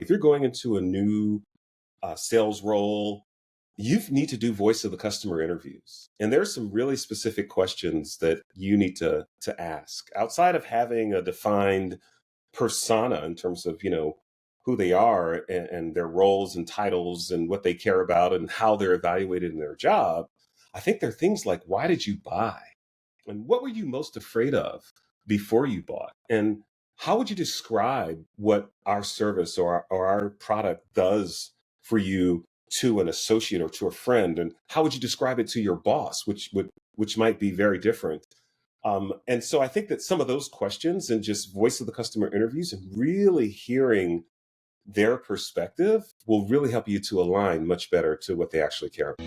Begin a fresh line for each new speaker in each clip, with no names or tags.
If you're going into a new sales role, you need to do voice of the customer interviews. And there's some really specific questions that you need to ask outside of having a defined persona in terms of, who they are and their roles and titles and what they care about and how they're evaluated in their job. I think there are things like, why did you buy? And what were you most afraid of before you bought? And how would you describe what our service or our product does for you to an associate or to a friend? And how would you describe it to your boss, which might be very different? And so I think that some of those questions and just voice of the customer interviews and really hearing their perspective will really help you to align much better to what they actually care about.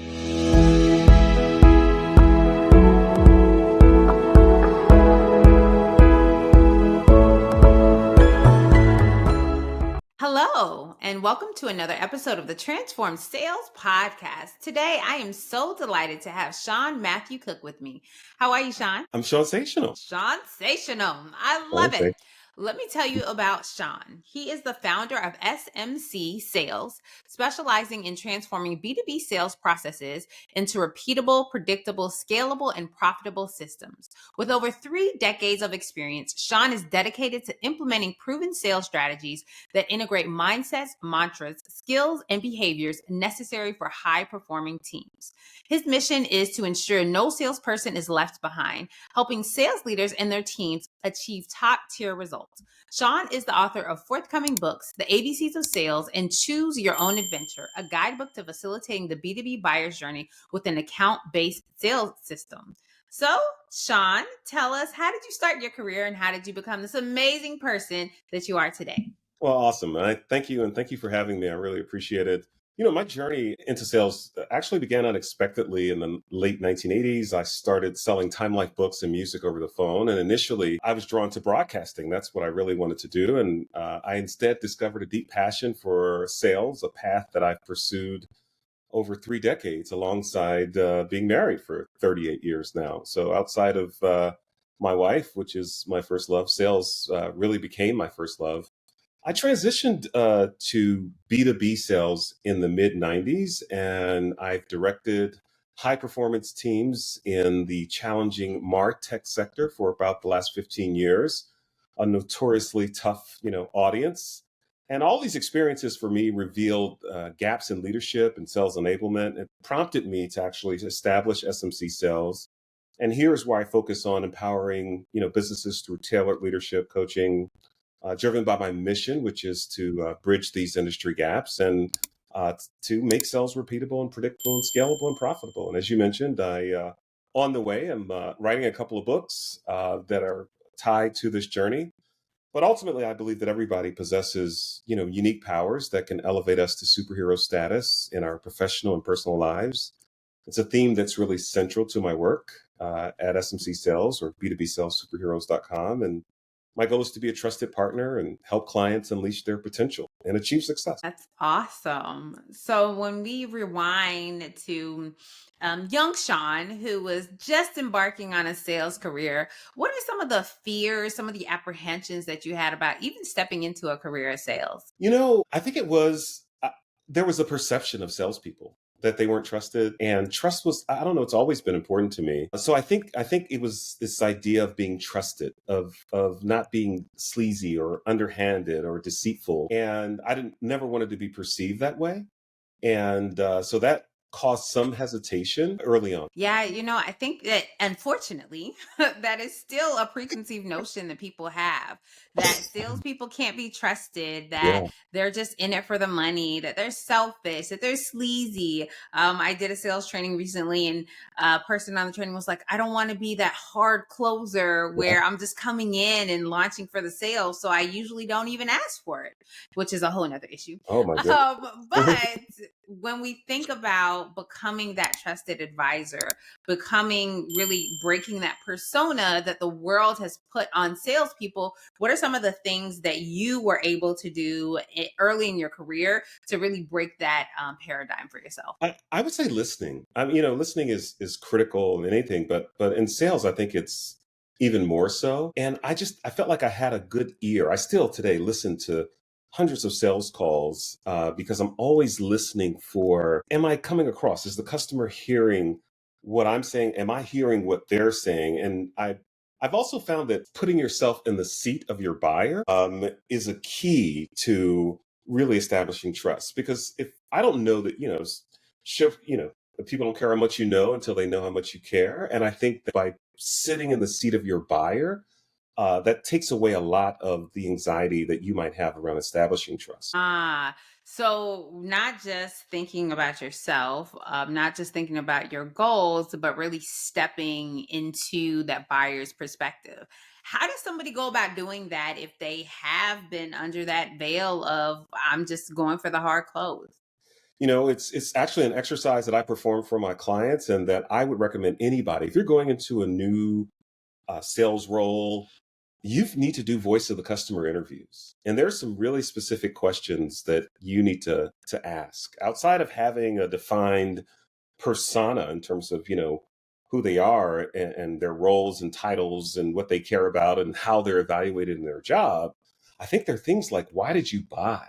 Hello, and welcome to another episode of the Transform Sales Podcast. Today, I am so delighted to have Shawn Matthew Cook with me. How are you, Shawn?
I'm Shawn-sational.
Shawn-sational. I love it. Let me tell you about Shawn. He is the founder of SMC Sales, specializing in transforming B2B sales processes into repeatable, predictable, scalable, and profitable systems. With over 3 decades of experience, Shawn is dedicated to implementing proven sales strategies that integrate mindsets, mantras, skills, and behaviors necessary for high-performing teams. His mission is to ensure no salesperson is left behind, helping sales leaders and their teams achieve top-tier results. Shawn is the author of forthcoming books, The ABCs of Sales and Choose Your Own Adventure, a guidebook to facilitating the B2B buyer's journey with an account-based sales system. So, Shawn, tell us, how did you start your career and how did you become this amazing person that you are today?
Well, awesome. And thank you for having me. I really appreciate it. My journey into sales actually began unexpectedly in the late 1980s. I started selling Time Life books and music over the phone. And initially, I was drawn to broadcasting. That's what I really wanted to do. And I instead discovered a deep passion for sales, a path that I've pursued over 3 decades alongside being married for 38 years now. So outside of my wife, which is my first love, sales really became my first love. I transitioned to B2B sales in the mid 90s, and I've directed high performance teams in the challenging MarTech sector for about the last 15 years, a notoriously tough, audience. And all these experiences for me revealed gaps in leadership and sales enablement. It prompted me to actually establish SMC Sales. And here's where I focus on empowering, businesses through tailored leadership coaching, driven by my mission, which is to bridge these industry gaps and to make sales repeatable and predictable and scalable and profitable. And as you mentioned, on the way, I'm writing a couple of books that are tied to this journey. But ultimately, I believe that everybody possesses, unique powers that can elevate us to superhero status in our professional and personal lives. It's a theme that's really central to my work at SMC Sales or B2BSalesSuperheroes.com. And my goal is to be a trusted partner and help clients unleash their potential and achieve success.
That's awesome. So when we rewind to young Shawn, who was just embarking on a sales career, what are some of the fears, some of the apprehensions that you had about even stepping into a career of sales?
I think there was a perception of salespeople that they weren't trusted, and trust was, I don't know, it's always been important to me. So I think it was this idea of being trusted, of not being sleazy or underhanded or deceitful, and I never wanted to be perceived that way, and so that caused some hesitation early on.
Yeah, I think that unfortunately, that is still a preconceived notion that people have, that salespeople can't be trusted, that
Yeah.
they're just in it for the money, that they're selfish, that they're sleazy. I did a sales training recently, and a person on the training was like, I don't want to be that hard closer where I'm just coming in and launching for the sale. So I usually don't even ask for it, which is a whole nother issue.
Oh my goodness.
But when we think about becoming that trusted advisor, becoming really breaking that persona that the world has put on salespeople, what are some of the things that you were able to do early in your career to really break that paradigm for yourself?
I would say listening. Listening is critical in anything, but in sales, I think it's even more so. And I felt like I had a good ear. I still today listen to hundreds of sales calls because I'm always listening for, am I coming across? Is the customer hearing what I'm saying? Am I hearing what they're saying? And I've also found that putting yourself in the seat of your buyer is a key to really establishing trust. Because if I don't know that, people don't care how much you know until they know how much you care. And I think that by sitting in the seat of your buyer, that takes away a lot of the anxiety that you might have around establishing trust.
Ah, so not just thinking about yourself, not just thinking about your goals, but really stepping into that buyer's perspective. How does somebody go about doing that if they have been under that veil of I'm just going for the hard close?
It's actually an exercise that I perform for my clients, and that I would recommend anybody. If you're going into a new sales role, you need to do voice of the customer interviews. And there's some really specific questions that you need to ask outside of having a defined persona in terms of, who they are and their roles and titles and what they care about and how they're evaluated in their job. I think there are things like, why did you buy?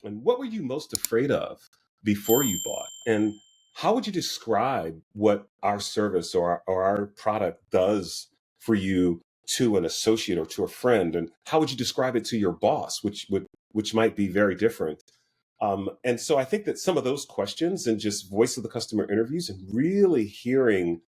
And what were you most afraid of before you bought? And how would you describe what our service or our product does for you to an associate or to a friend? And how would you describe it to your boss, which might be very different? And so I think that some of those questions and just voice of the customer interviews and really hearing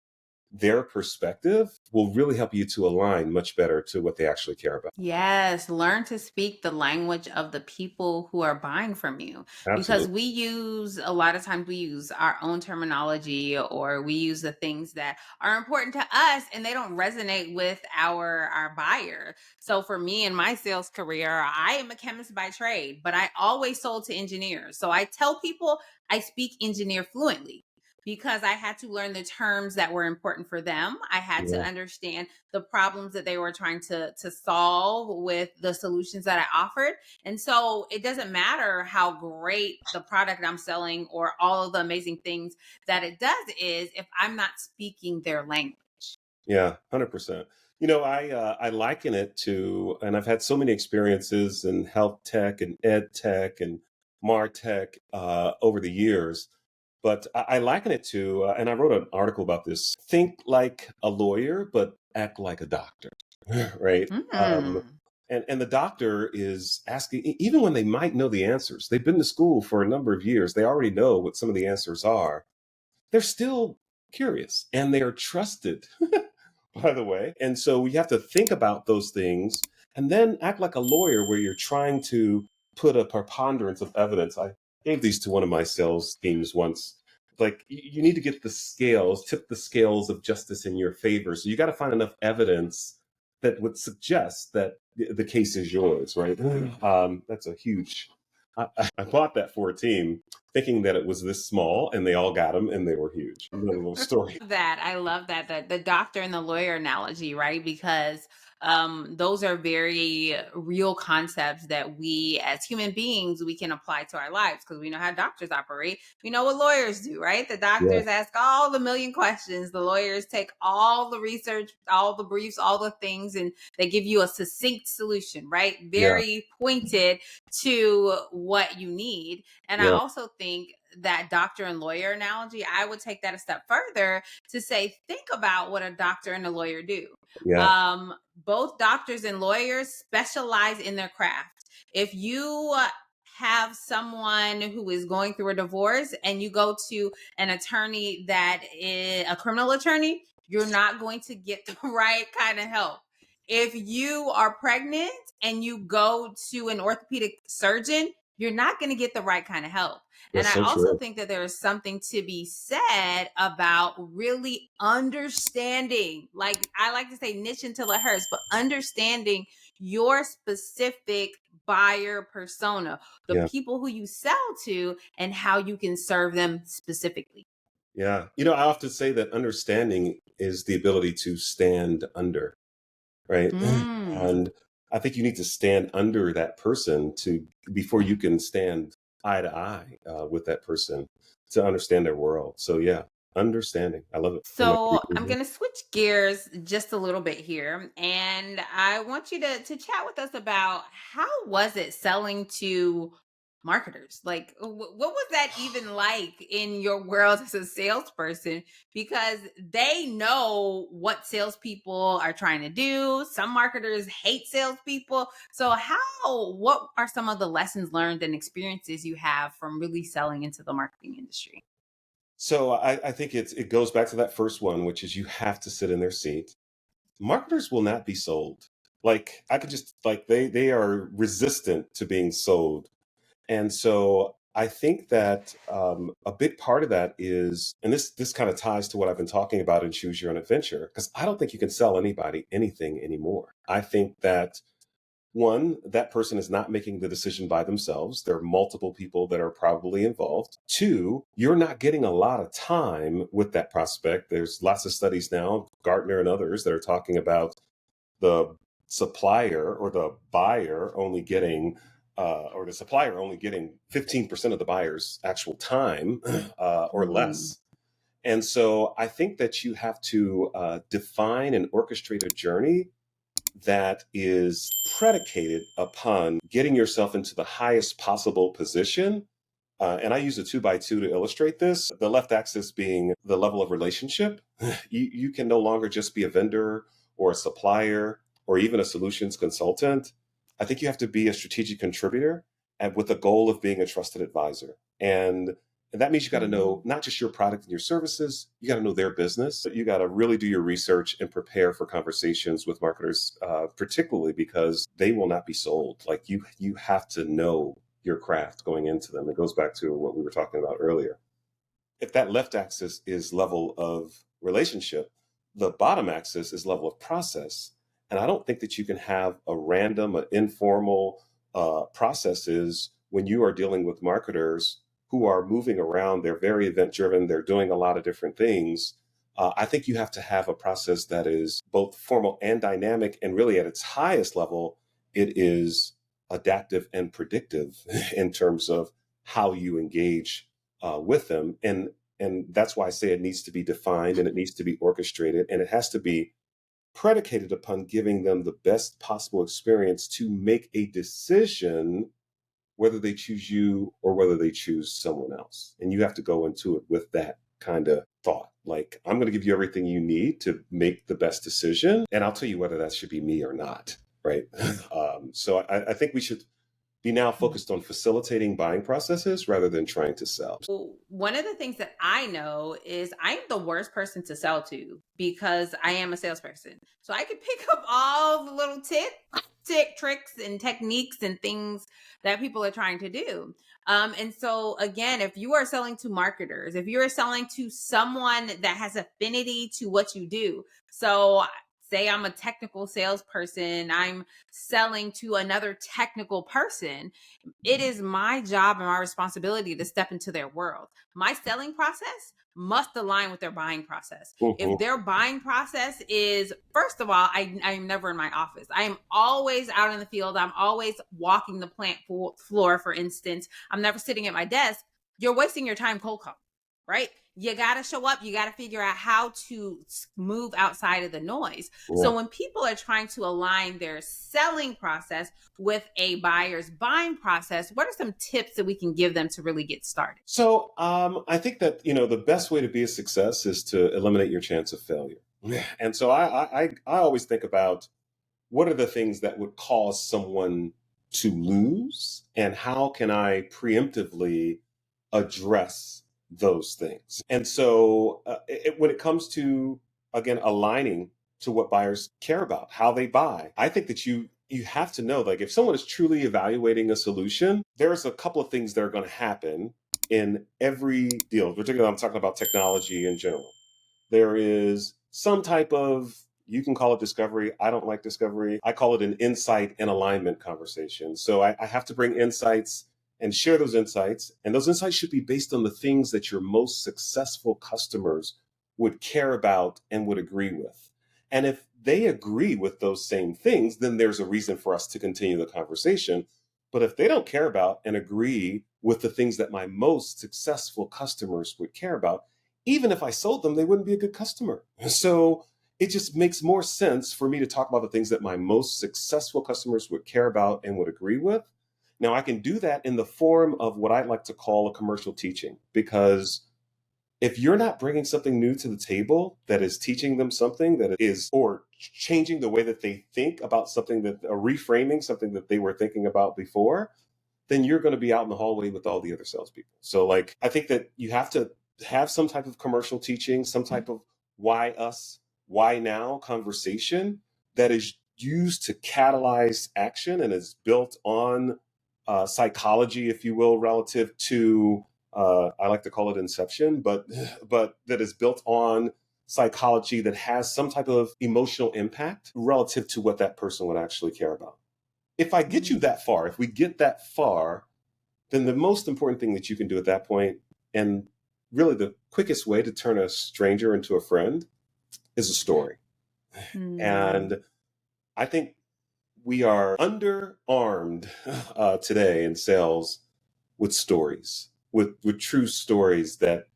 their perspective will really help you to align much better to what they actually care about.
Yes, learn to speak the language of the people who are buying from you, because
Absolutely.
we use a lot of times we use our own terminology, or we use the things that are important to us and they don't resonate with our buyer. So for me in my sales career, I am a chemist by trade, but I always sold to engineers. So I tell people I speak engineer fluently because I had to learn the terms that were important for them. I had to
Yeah.
understand the problems that they were trying to solve with the solutions that I offered. And so it doesn't matter how great the product I'm selling or all of the amazing things that it does is if I'm not speaking their language.
Yeah, 100%. I liken it to, and I've had so many experiences in health tech and ed tech and martech over the years, but I liken it to, and I wrote an article about this. Think like a lawyer, but act like a doctor, right?
Mm.
And the doctor is asking, even when they might know the answers, they've been to school for a number of years, they already know what some of the answers are. They're still curious and they are trusted, by the way. And so we have to think about those things and then act like a lawyer where you're trying to put a preponderance of evidence. I gave these to one of my sales teams once. Like, you need to get the scales, tip the scales of justice in your favor. So you got to find enough evidence that would suggest that the case is yours, right? That's a huge. I bought that for a team thinking that it was this small, and they all got them, and they were huge. Another little story.
That I love that the doctor and the lawyer analogy, right? Because those are very real concepts that we as human beings we can apply to our lives, because we know how doctors operate, we know what lawyers do, right? The
Yeah,
doctors ask all the million questions, the lawyers take all the research, all the briefs, all the things, and they give you a succinct solution, right?
yeah,
Very pointed to what you need. And I
yeah,
also think that doctor and lawyer analogy, I would take that a step further to say, think about what a doctor and a lawyer do.
yeah.
Both doctors and lawyers specialize in their craft. If you have someone who is going through a divorce and you go to an attorney that is a criminal attorney, you're not going to get the right kind of help. If you are pregnant and you go to an orthopedic surgeon, you're not going to get the right kind of help. And
That's
I
so
also
true.
think that there is something to be said about really understanding, like I like to say, niche until it hurts, but understanding your specific buyer persona, the
Yeah,
people who you sell to, and how you can serve them specifically.
yeah. I often say that understanding is the ability to stand under, right?
Mm.
And I think you need to stand under that person to before you can stand eye to eye with that person to understand their world. So yeah. Understanding. I love it. And like,
So I'm going to switch gears just a little bit here, and I want you to chat with us about how was it selling to marketers? Like, what was that even like in your world as a salesperson? Because they know what salespeople are trying to do. Some marketers hate salespeople. So, what are some of the lessons learned and experiences you have from really selling into the marketing industry?
so I think it goes back to that first one, which is you have to sit in their seat. Marketers will not be sold. Like I could just like they are resistant to being sold. And so I think that a big part of that is, and this kind of ties to what I've been talking about in Choose Your Own Adventure, because I don't think you can sell anybody anything anymore. I think that one, that person is not making the decision by themselves. There are multiple people that are probably involved. Two, you're not getting a lot of time with that prospect. There's lots of studies now, Gartner and others, that are talking about the supplier or the buyer only getting or the supplier only getting 15% of the buyer's actual time or
Mm.
less. And so I think that you have to define and orchestrate a journey that is predicated upon getting yourself into the highest possible position. And I use a 2x2 to illustrate this. The left axis being the level of relationship. You can no longer just be a vendor or a supplier or even a solutions consultant. I think you have to be a strategic contributor and with the goal of being a trusted advisor. And that means you got to know
Mhm.
not just your product and your services, you got to know their business. You got to really do your research and prepare for conversations with marketers, particularly because they will not be sold. Like you have to know your craft going into them. It goes back to what we were talking about earlier. If that left axis is level of relationship, the bottom axis is level of process. And I don't think that you can have a random, informal processes when you are dealing with marketers who are moving around. They're very event driven. They're doing a lot of different things. I think you have to have a process that is both formal and dynamic. And really, at its highest level, it is adaptive and predictive in terms of how you engage with them. And that's why I say it needs to be defined and it needs to be orchestrated and it has to be predicated upon giving them the best possible experience to make a decision whether they choose you or whether they choose someone else. And you have to go into it with that kind of thought. Like, I'm going to give you everything you need to make the best decision. And I'll tell you whether that should be me or not. Right. So I think we should be now focused on facilitating buying processes rather than trying to sell.
Well, one of the things that I know is I'm the worst person to sell to because I am a salesperson. So I can pick up all the little tricks and techniques and things that people are trying to do. And so again, if you are selling to marketers, if you're selling to someone that has affinity to what you do, so say I'm a technical salesperson, I'm selling to another technical person, it is my job and my responsibility to step into their world. My selling process must align with their buying process. If
Mhm.
their buying process is, first of all, I'm never in my office. I am always out in the field. I'm always walking the plant floor, for instance. I'm never sitting at my desk. You're wasting your time cold calling, right? You got to show up. You got to figure out how to move outside of the noise.
Yeah.
So when people are trying to align their selling process with a buyer's buying process, what are some tips that we can give them to really get started?
So I think that the best way to be a success is to eliminate your chance of failure. And so I always think about what are the things that would cause someone to lose, and how can I preemptively address those things. And so when it comes to again aligning to what buyers care about, how they buy, I think that you have to know, like, if someone is truly evaluating a solution, there's a couple of things that are going to happen in every deal. Particularly, I'm talking about technology in general. There is some type of, you can call it discovery. I don't like discovery. I call it an insight and alignment conversation. So I have to bring insights and share those insights. And those insights should be based on the things that your most successful customers would care about and would agree with. And if they agree with those same things, then there's a reason for us to continue the conversation. But if they don't care about and agree with the things that my most successful customers would care about, even if I sold them, they wouldn't be a good customer. So it just makes more sense for me to talk about the things that my most successful customers would care about and would agree with. Now, I can do that in the form of what I'd like to call a commercial teaching, because if you're not bringing something new to the table that is teaching them something that is, or changing the way that they think about something, that, or reframing something that they were thinking about before, then you're going to be out in the hallway with all the other salespeople. So, like, I think that you have to have some type of commercial teaching, some type of why us, why now conversation that is used to catalyze action and is built on psychology, if you will, relative to I like to call it inception, but that is built on psychology that has some type of emotional impact relative to what that person would actually care about. If I get you that far, if we get that far, then the most important thing that you can do at that point, and really the quickest way to turn a stranger into a friend, is a story. And I think we are underarmed today in sales with stories, with true stories that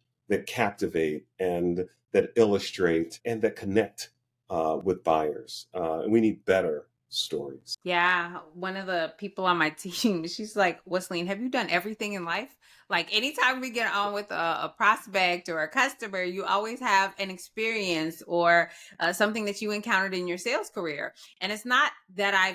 captivate and that illustrate and that connect with buyers. And we need better stories.
Yeah, one of the people on my team, she's like, Wesleyne, have you done everything in life? Like anytime we get on with a prospect or a customer, you always have an experience or something that you encountered in your sales career. And it's not that I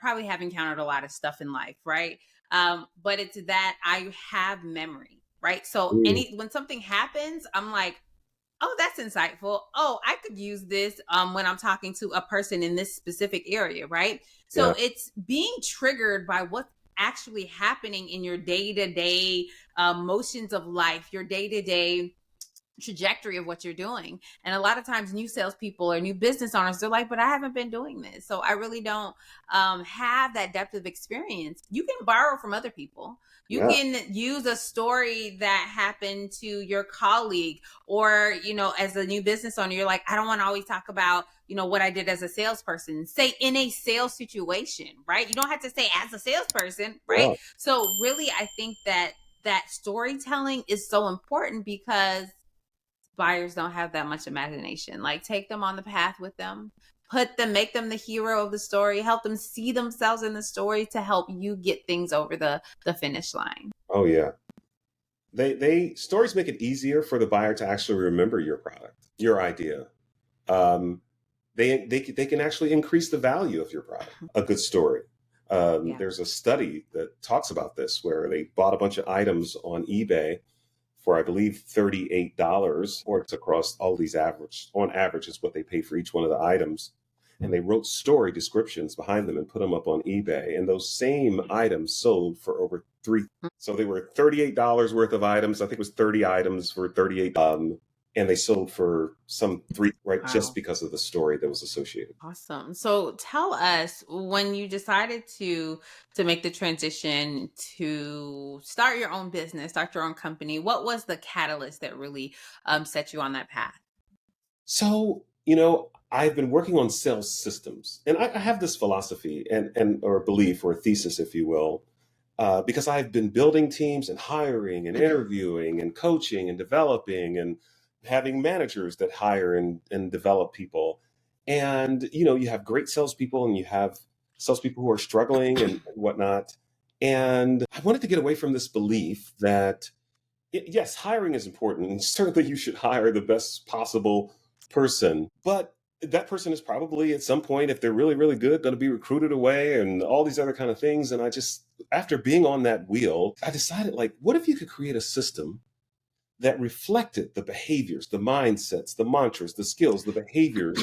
probably have encountered a lot of stuff in life, right? But it's that I have memory, right? So when something happens, I'm like, oh, that's insightful. Oh, I could use this when I'm talking to a person in this specific area, right? So
Yeah.
it's being triggered by what's actually happening in your day-to-day motions of life, your day-to-day trajectory of what you're doing. And a lot of times new salespeople or new business owners, they're like, but I haven't been doing this. So I really don't have that depth of experience. You can borrow from other people. You
Yeah.
can use a story that happened to your colleague, or, as a new business owner, you're like, I don't want to always talk about, what I did as a salesperson. Say in a sales situation, right? You don't have to say as a salesperson, right?
Yeah.
So really, I think that storytelling is so important because buyers don't have that much imagination. Like, take them on the path with them, make them the hero of the story, help them see themselves in the story to help you get things over the finish line.
Oh yeah. They stories make it easier for the buyer to actually remember your product, your idea. Um, they can actually increase the value of your product. A good story.
Yeah.
There's a study that talks about this where they bought a bunch of items on eBay for, I believe, $38, or it's across all these on average is what they pay for each one of the items. And they wrote story descriptions behind them and put them up on eBay. And those same items sold for over $3. So they were $38 worth of items. I think it was 30 items for 38. And they sold for some $3, right? Wow. Just because of the story that was associated.
Awesome. So tell us, when you decided to make the transition to start your own business, start your own company, what was the catalyst that really set you on that path?
So, I've been working on sales systems, and I have this philosophy or belief, or a thesis, if you will, because I've been building teams and hiring and interviewing and coaching and developing and having managers that hire and develop people. And, you have great salespeople and you have salespeople who are struggling and whatnot. And I wanted to get away from this belief that, yes, hiring is important. And certainly you should hire the best possible person. But that person is probably at some point, if they're really, really good, going to be recruited away and all these other kind of things. And I just, after being on that wheel, I decided, like, what if you could create a system that reflected the behaviors, the mindsets, the mantras, the skills, the behaviors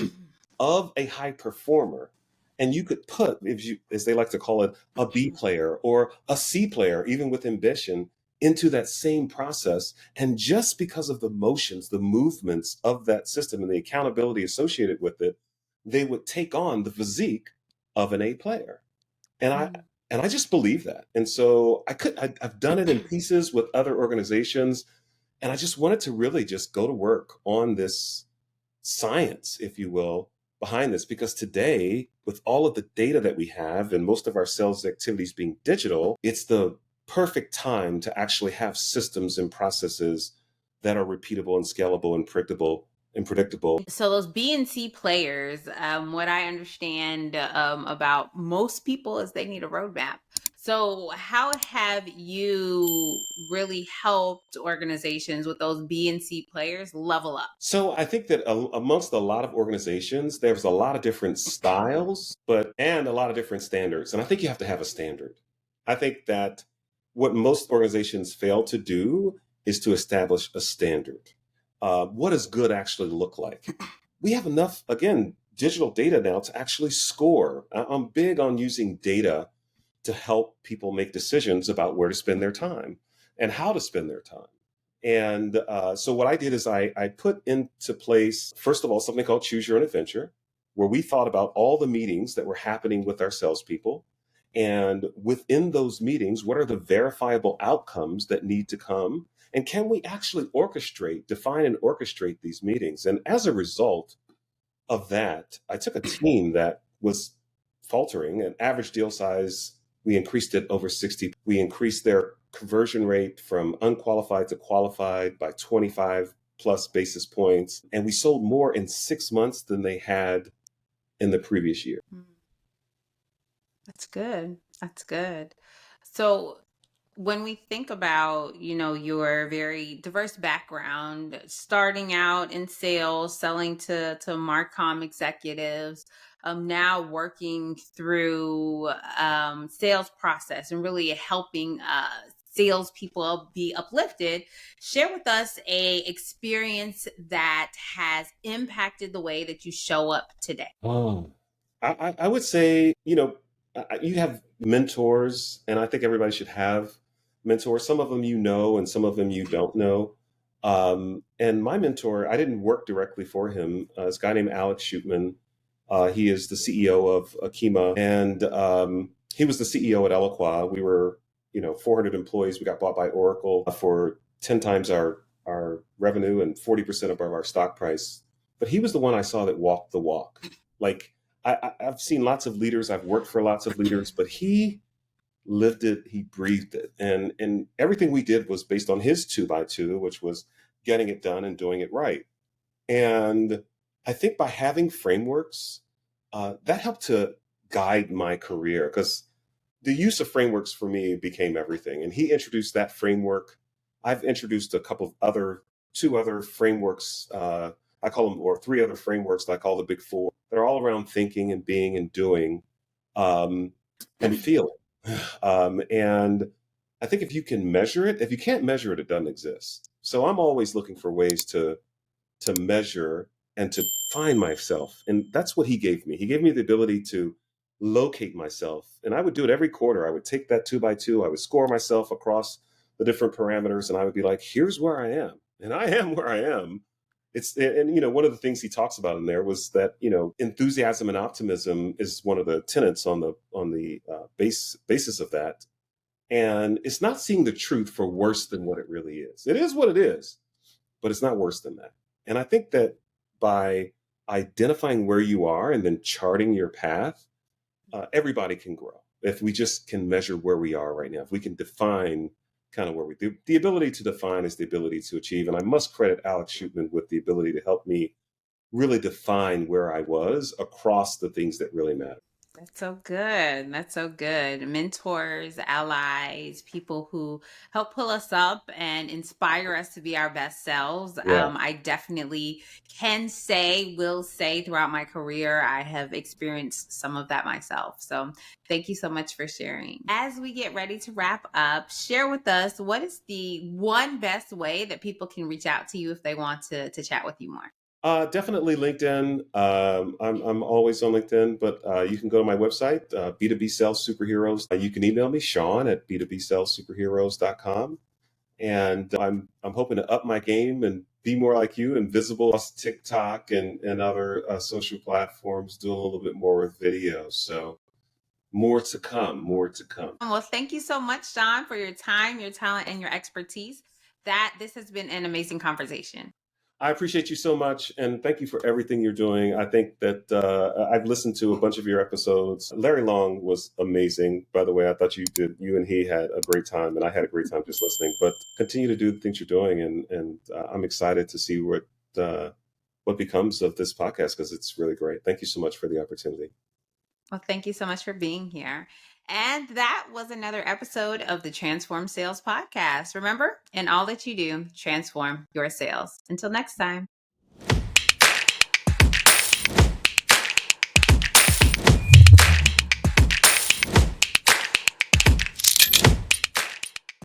of a high performer. And you could put, as they like to call it, a B player or a C player, even with ambition, into that same process. And just because of the motions, the movements of that system and the accountability associated with it, they would take on the physique of an A player. And I just believe that. And so I've done it in pieces with other organizations. And I just wanted to really just go to work on this science, if you will, behind this, because today, with all of the data that we have and most of our sales activities being digital, it's the perfect time to actually have systems and processes that are repeatable and scalable and predictable.
So those B and C players, what I understand about most people is they need a roadmap. So how have you really helped organizations with those B and C players level up?
So I think that amongst a lot of organizations, there's a lot of different styles, and a lot of different standards. And I think you have to have a standard. I think that what most organizations fail to do is to establish a standard. What does good actually look like? We have enough, again, digital data now to actually score. I'm big on using data to help people make decisions about where to spend their time and how to spend their time. And so what I did is I put into place, first of all, something called Choose Your Own Adventure, where we thought about all the meetings that were happening with our salespeople. And within those meetings, what are the verifiable outcomes that need to come? And can we actually define and orchestrate these meetings? And as a result of that, I took a team that was faltering, an average deal size. We increased it over 60. We increased their conversion rate from unqualified to qualified by 25 plus basis points. And we sold more in 6 months than they had in the previous year.
That's good. That's good. So when we think about, your very diverse background, starting out in sales, selling to Marcom executives, now working through sales process and really helping salespeople be uplifted, share with us a experience that has impacted the way that you show up today.
Oh, I would say, you have mentors, and I think everybody should have mentors. Some of them and some of them you don't know. And my mentor, I didn't work directly for him. This guy named Alex Shootman. He is the CEO of Akima, and he was the CEO at Eloqua. We were, 400 employees. We got bought by Oracle for 10 times our revenue and 40% above our stock price. But he was the one I saw that walked the walk. Like, I've seen lots of leaders. I've worked for lots of leaders, but he lived it. He breathed it, and everything we did was based on his 2x2, which was getting it done and doing it right. And I think by having frameworks, that helped to guide my career, because the use of frameworks for me became everything. And he introduced that framework. I've introduced two other frameworks. I call them, or three other frameworks that I call the big four. They're all around thinking and being and doing, and feeling. And I think if you can measure it, if you can't measure it, it doesn't exist. So I'm always looking for ways to measure and to find myself. And that's what he gave me. He gave me the ability to locate myself. And I would do it every quarter. I would take that 2x2, I would score myself across the different parameters, and I would be like, here's where I am. And I am where I am. One of the things he talks about in there was that, enthusiasm and optimism is one of the tenets on the basis of that. And it's not seeing the truth for worse than what it really is. It is what it is, but it's not worse than that. And I think that by identifying where you are and then charting your path, everybody can grow. If we just can measure where we are right now, if we can define kind of where we do. The ability to define is the ability to achieve. And I must credit Alex Shootman with the ability to help me really define where I was across the things that really matter.
That's so good. That's so good. Mentors, allies, people who help pull us up and inspire us to be our best selves.
Yeah.
I definitely will say throughout my career, I have experienced some of that myself. So thank you so much for sharing. As we get ready to wrap up, share with us, what is the one best way that people can reach out to you if they want to chat with you more?
Definitely LinkedIn. I'm always on LinkedIn, but you can go to my website, B2B Sales Superheroes. You can email me, Shawn at b2bsalessuperheroes.com. And I'm hoping to up my game and be more like you and visible across TikTok and other social platforms, doing a little bit more with video. So more to come, more to come.
Well, thank you so much, Shawn, for your time, your talent, and your expertise. This has been an amazing conversation.
I appreciate you so much, and thank you for everything you're doing. I think that I've listened to a bunch of your episodes. Larry Long was amazing, by the way. I thought you and he had a great time, and I had a great time just listening. But continue to do the things you're doing, and I'm excited to see what becomes of this podcast because it's really great. Thank you so much for the opportunity.
Well, thank you so much for being here. And that was another episode of the Transform Sales Podcast. Remember, in all that you do, transform your sales. Until next time.